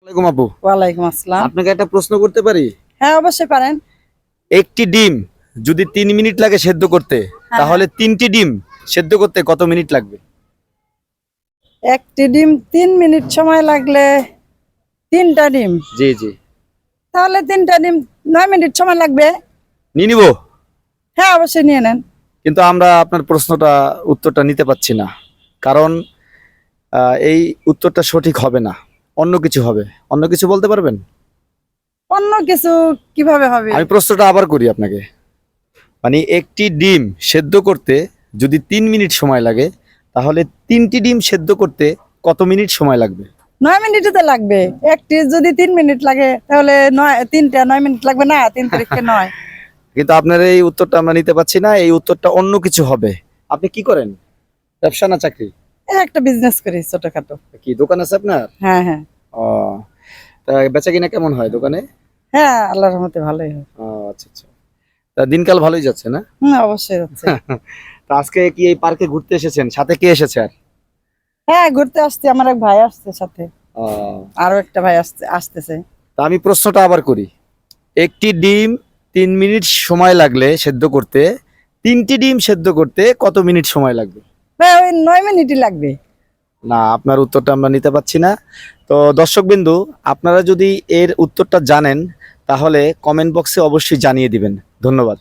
ওয়ালাইকুম আপু। ওয়ালাইকুম আসসালাম। আপনাকে একটা প্রশ্ন করতে পারি? হ্যাঁ, অবশ্যই পারেন। একটি ডিম যদি 3 মিনিট লাগে সেদ্ধ করতে, হ্যাঁ, তাহলে 3টি ডিম সেদ্ধ করতে কত মিনিট লাগবে? একটি ডিম 3 মিনিট সময় লাগলে 3টা ডিম, জি জি। তাহলে 3টা ডিম 9 মিনিট সময় লাগবে। নিয়ে নিব, হ্যাঁ, অবশ্যই নিয়ে নেন। কিন্তু আমরা আপনার উত্তরটা নিতে পাচ্ছি না, কারণ এই উত্তরটা সঠিক হবে না, অন্য কিছু হবে। অন্য কিছু বলতে পারবেন? অন্য কিছু কিভাবে হবে? আমি প্রশ্নটা আবার করি আপনাকে। মানে একটি ডিম সেদ্ধ করতে যদি 3 মিনিট সময় লাগে, তাহলে 3টি ডিম সেদ্ধ করতে কত মিনিট সময় লাগবে? 9 মিনিটই তো লাগবে। একটি যদি 3 মিনিট লাগে তাহলে 3টা 9 মিনিট লাগবে না, 3 তারিখে 9। কিন্তু আপনার এই উত্তরটা আমরা নিতে পাচ্ছি না, এই উত্তরটা অন্য কিছু হবে। আপনি কি করেন, ব্যবসা না চাকরি? একটা বিজনেস করি ছোটখাটো। কি দোকান আছে আপনার? হ্যাঁ হ্যাঁ ও, তা বেচা কিনা কেমন হয় দোকানে? হ্যাঁ, আল্লাহর রহমতে ভালোই হয়। ও আচ্ছা আচ্ছা। তা দিনকাল ভালোই যাচ্ছে না? অবশ্যই হচ্ছে। তা আজকে কি এই পার্কে ঘুরতে এসেছেন? সাথে কে এসেছে আর? হ্যাঁ, ঘুরতে আসছি, আমার এক ভাই আসছে সাথে, ও, আরো একটা ভাই আসতেছে। তা আমি প্রশ্নটা আবার করি। একটি ডিম 3 মিনিট সময় লাগলে সেদ্ধ করতে, 3টি ডিম সেদ্ধ করতে কত মিনিট সময় লাগবে? ভাই, ওই 9 মিনিটই লাগবে। না, আপনার উত্তরটা আমরা নিতে পাচ্ছি না। তো দর্শকবিন্দু, আপনারা যদি এর উত্তরটা জানেন তাহলে কমেন্ট বক্সে অবশ্যই জানিয়ে দিবেন। ধন্যবাদ।